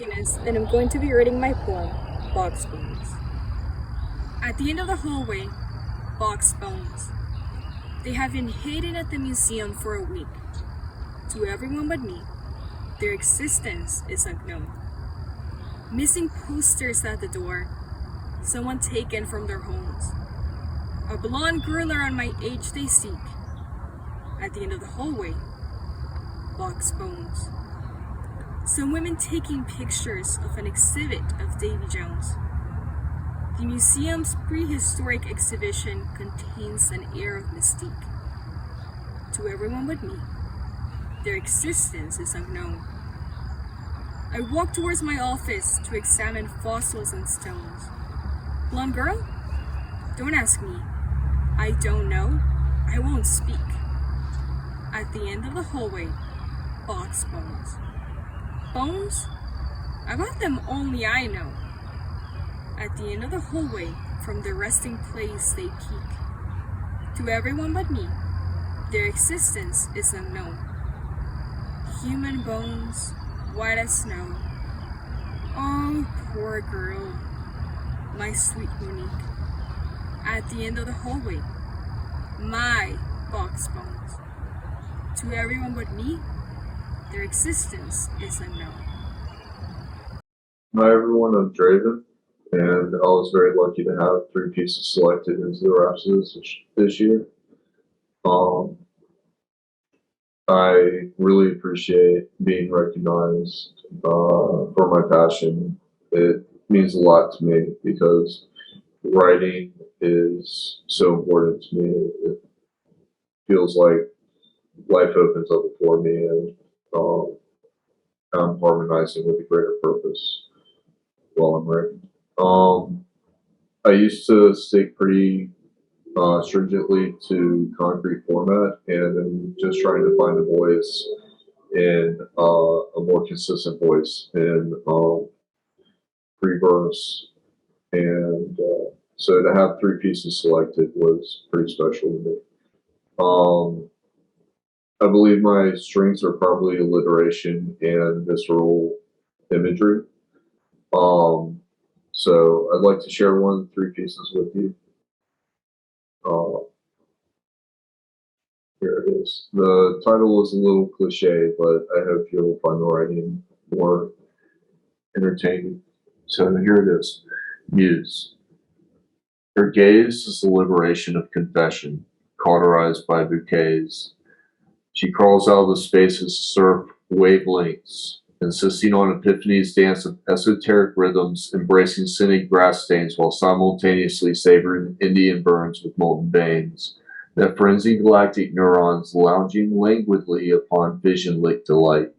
Happiness, and I'm going to be reading my poem, Box Bones. At the end of the hallway, box bones. They have been hidden at the museum for a week. To everyone but me, their existence is unknown. Missing posters at the door, someone taken from their homes. A blonde girl around my age they seek. At the end of the hallway, box bones. Some women taking pictures of an exhibit of Davy Jones. The museum's prehistoric exhibition contains an air of mystique. To everyone but me, their existence is unknown. I walk towards my office to examine fossils and stones. Blonde girl? Don't ask me. I don't know. I won't speak. At the end of the hallway, box bones. Bones? About them only I know. At the end of the hallway, from the resting place they peek. To everyone but me, their existence is unknown. Human bones, white as snow. Oh, poor girl, my sweet Monique. At the end of the hallway, my box bones. To everyone but me, their existence is unknown. Hi everyone, I'm Draven, and I was very lucky to have 3 pieces selected into the Rhapsodist this year. I really appreciate being recognized for my passion. It means a lot to me because writing is so important to me. It feels like life opens up before me, and I'm harmonizing with a greater purpose while I'm writing. I used to stick pretty stringently to concrete format, and I'm just trying to find a voice in a more consistent voice in pre-verse. And so to have 3 pieces selected was pretty special to me. I believe my strengths are probably alliteration and visceral imagery. So I'd like to share one of the 3 pieces with you. Here it is. The title is a little cliche, but I hope you'll find the writing more entertaining. So here it is. Muse. Her gaze is the liberation of confession, cauterized by bouquets. She crawls out of the spaces to surf wavelengths, insisting on Epiphany's dance of esoteric rhythms, embracing scented grass stains while simultaneously savoring Indian burns with molten veins, that frenzied galactic neurons lounging languidly upon vision-lit delight.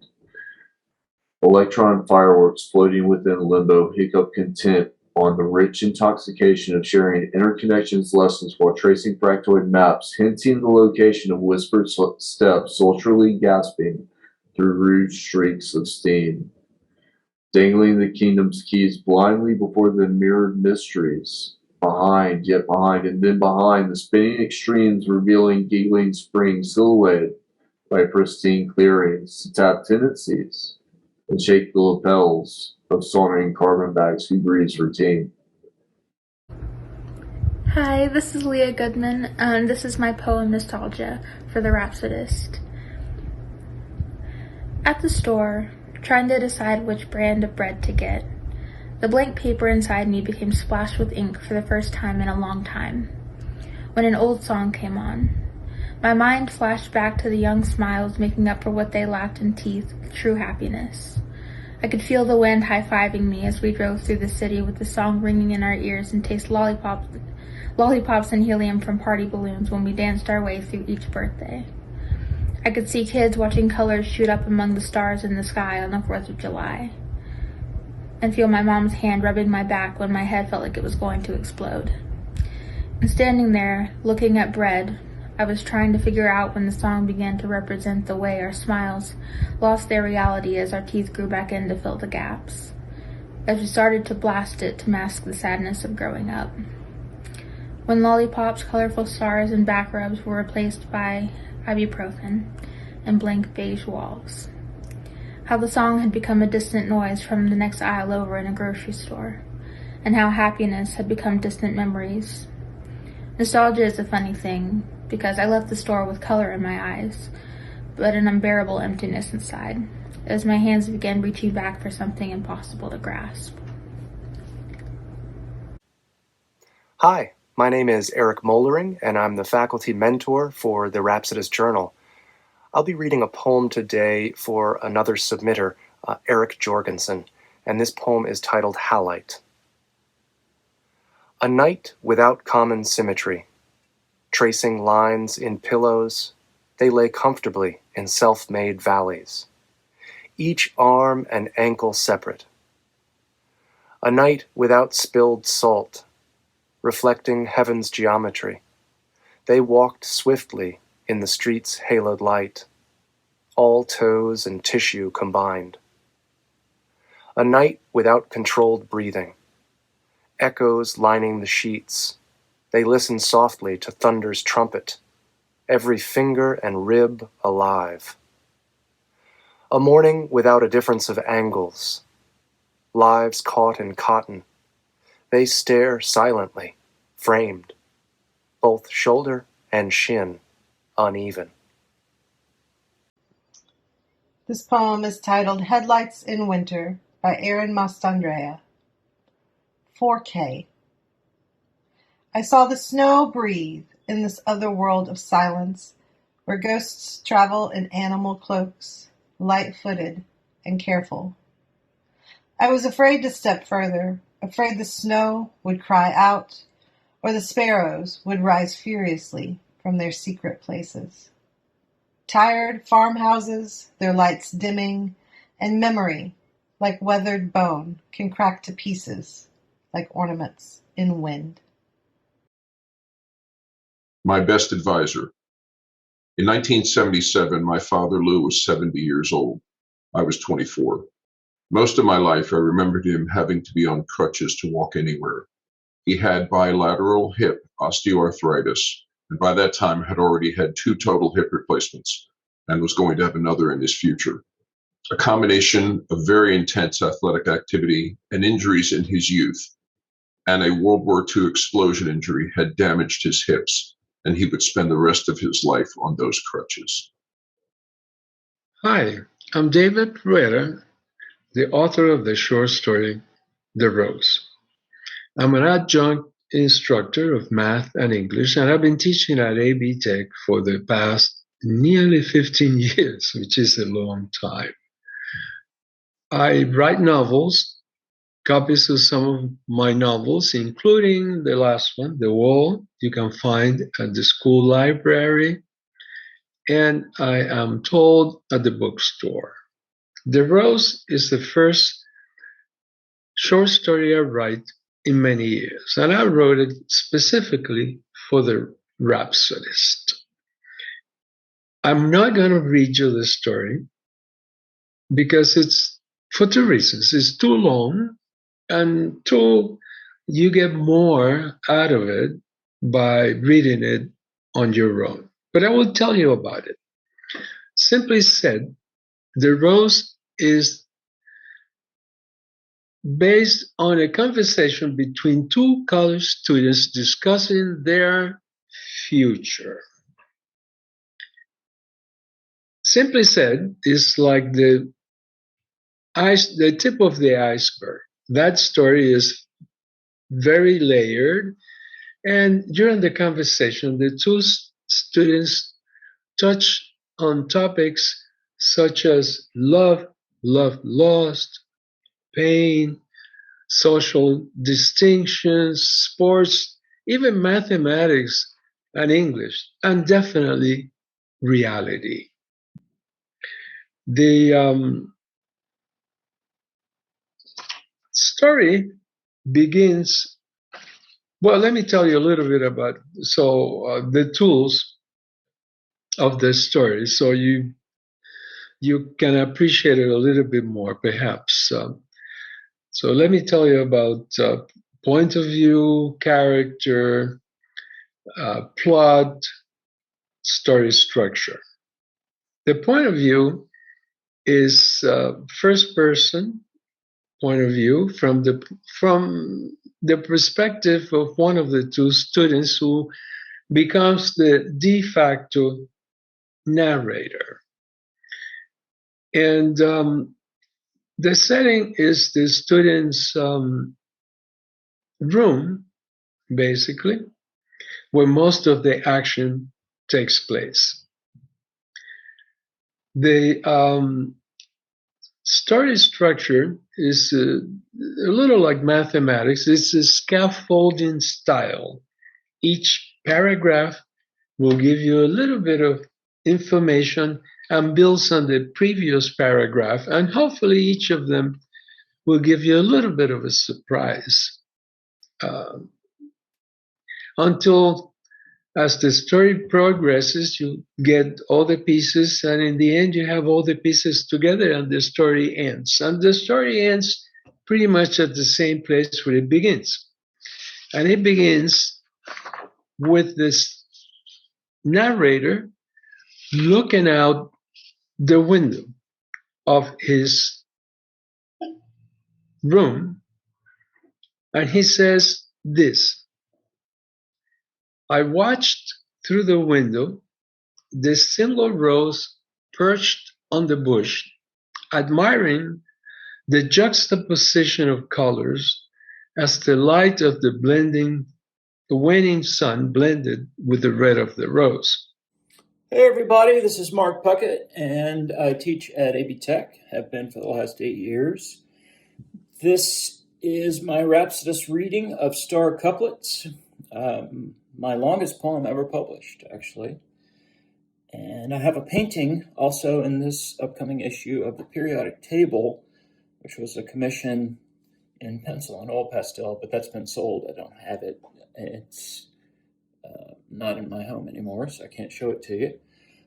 Electron fireworks floating within limbo hiccup content on the rich intoxication of sharing interconnections lessons while tracing fractoid maps, hinting the location of whispered steps, sultrily gasping through rude streaks of steam, dangling the kingdom's keys blindly before the mirrored mysteries, behind, yet behind, and then behind, the spinning extremes revealing giggling springs silhouetted by pristine clearings to tap tendencies and shake the lapels of sauntering carbon bags who breathes routine. Hi, this is Leah Goodman, and this is my poem Nostalgia for the Rhapsodist. At the store, trying to decide which brand of bread to get, the blank paper inside me became splashed with ink for the first time in a long time. When an old song came on, my mind flashed back to the young smiles making up for what they lacked in teeth with true happiness. I could feel the wind high-fiving me as we drove through the city with the song ringing in our ears and taste lollipops and helium from party balloons when we danced our way through each birthday. I could see kids watching colors shoot up among the stars in the sky on the 4th of July, and feel my mom's hand rubbing my back when my head felt like it was going to explode. And standing there, looking at bread, I was trying to figure out when the song began to represent the way our smiles lost their reality as our teeth grew back in to fill the gaps, as we started to blast it to mask the sadness of growing up. When lollipops, colorful stars, and back rubs were replaced by ibuprofen and blank beige walls. how the song had become a distant noise from the next aisle over in a grocery store, and how happiness had become distant memories. Nostalgia is a funny thing, because I left the store with color in my eyes, but an unbearable emptiness inside, as my hands began reaching back for something impossible to grasp. Hi, my name is Eric Mollering, and I'm the faculty mentor for the Rhapsodist Journal. I'll be reading a poem today for another submitter, Eric Jorgensen, and this poem is titled Halite. A night without common symmetry. Tracing lines in pillows, they lay comfortably in self-made valleys. Each arm and ankle separate. A night without spilled salt, reflecting heaven's geometry. They walked swiftly in the street's haloed light, all toes and tissue combined. A night without controlled breathing. Echoes lining the sheets. They listened softly to thunder's trumpet, every finger and rib alive. A morning without a difference of angles. Lives caught in cotton. They stare silently, framed, both shoulder and shin uneven. This poem is titled Headlights in Winter by Erin Mastandrea. 4K. I saw the snow breathe in this other world of silence, where ghosts travel in animal cloaks, light-footed and careful. I was afraid to step further, afraid the snow would cry out, or the sparrows would rise furiously from their secret places. Tired farmhouses, their lights dimming, and memory, like weathered bone, can crack to pieces, like ornaments in wind. My best advisor. In 1977, my father Lou was 70 years old. I was 24. Most of my life, I remembered him having to be on crutches to walk anywhere. He had bilateral hip osteoarthritis, and by that time had already had 2 total hip replacements and was going to have another in his future. A combination of very intense athletic activity and injuries in his youth and a World War II explosion injury had damaged his hips, and he would spend the rest of his life on those crutches. Hi, I'm David Rueda, the author of the short story, The Rose. I'm an adjunct instructor of math and English, and I've been teaching at AB Tech for the past nearly 15 years, which is a long time. I write novels, copies of some of my novels, including the last one, The Wall, you can find at the school library, and I am told at the bookstore. The Rose is the first short story I write in many years, and I wrote it specifically for the Rhapsodist. I'm not going to read you the story because it's for 2 reasons. It's too long, and 2, you get more out of it by reading it on your own. But I will tell you about it. Simply said, The Rose is based on a conversation between 2 college students discussing their future. Simply said, it's like the tip of the iceberg. That story is very layered, and during the conversation, the 2 students touch on topics such as love, love lost, pain, social distinctions, sports, even mathematics and English, and definitely reality. The story begins, well, let me tell you a little bit about the tools of the story, so you can appreciate it a little bit more, perhaps. So let me tell you about point of view, character, plot, story structure. The point of view is first person point of view from the perspective of one of the two students who becomes the de facto narrator. And the setting is the student's room, basically, where most of the action takes place. The story structure is a little like mathematics. It's a scaffolding style. Each paragraph will give you a little bit of information and builds on the previous paragraph, and hopefully each of them will give you a little bit of a surprise until as the story progresses, you get all the pieces, and in the end, you have all the pieces together, and the story ends. And the story ends pretty much at the same place where it begins. And it begins with this narrator looking out the window of his room, and he says this: I watched through the window this single rose perched on the bush, admiring the juxtaposition of colors as the light of the waning sun blended with the red of the rose. Hey everybody, this is Mark Puckett, and I teach at AB Tech, have been for the last 8 years. This is my Rhapsodist reading of Star Couplets, my longest poem ever published, actually. And I have a painting also in this upcoming issue of the periodic table, which was a commission in pencil and oil pastel, but that's been sold. I don't have it. It's not in my home anymore, so I can't show it to you.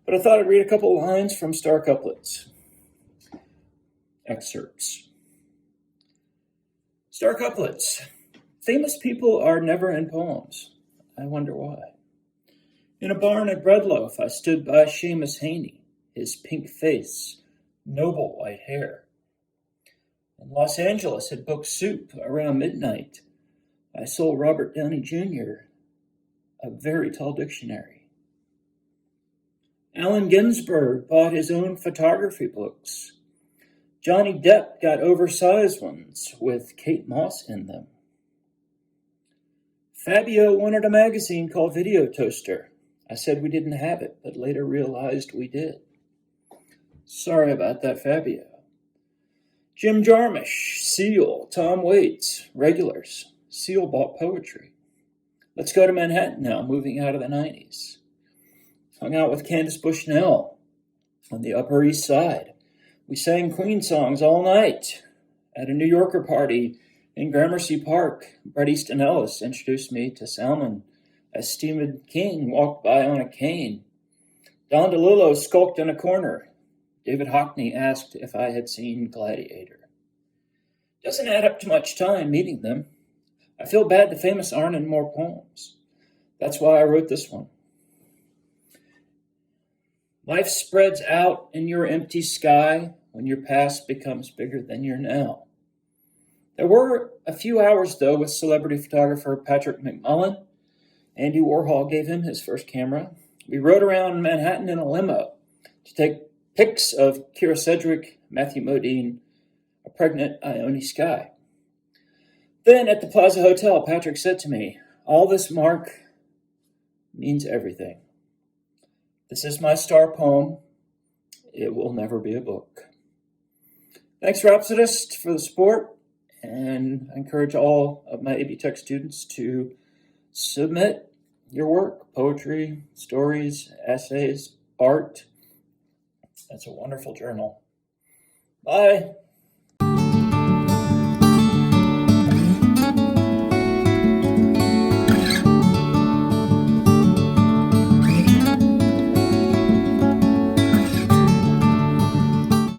But I thought I'd read a couple lines from Star Couplets. Excerpts. Star Couplets. Famous people are never in poems. I wonder why. In a barn at Breadloaf, I stood by Seamus Haney, his pink face, noble white hair. In Los Angeles at Book Soup around midnight, I sold Robert Downey Jr. a very tall dictionary. Allen Ginsberg bought his own photography books. Johnny Depp got oversized ones with Kate Moss in them. Fabio wanted a magazine called Video Toaster. I said we didn't have it, but later realized we did. Sorry about that, Fabio. Jim Jarmusch, Seal, Tom Waits, regulars. Seal bought poetry. Let's go to Manhattan now, moving out of the 90s. Hung out with Candace Bushnell on the Upper East Side. We sang Queen songs all night. At a New Yorker party in Gramercy Park, Bret Easton Ellis introduced me to Salmon as Stephen King walked by on a cane. Don DeLillo skulked in a corner. David Hockney asked if I had seen Gladiator. Doesn't add up to much time meeting them. I feel bad the famous aren't in more poems. That's why I wrote this one. Life spreads out in your empty sky when your past becomes bigger than your now. There were a few hours, though, with celebrity photographer Patrick McMullen. Andy Warhol gave him his first camera. We rode around Manhattan in a limo to take pics of Kira Sedgwick, Matthew Modine, a pregnant Ione Skye. Then at the Plaza Hotel, Patrick said to me, all this, Mark, means everything. This is my star poem. It will never be a book. Thanks, Rhapsodist, for the support, and I encourage all of my AB Tech students to submit your work, poetry, stories, essays, art. That's a wonderful journal. Bye.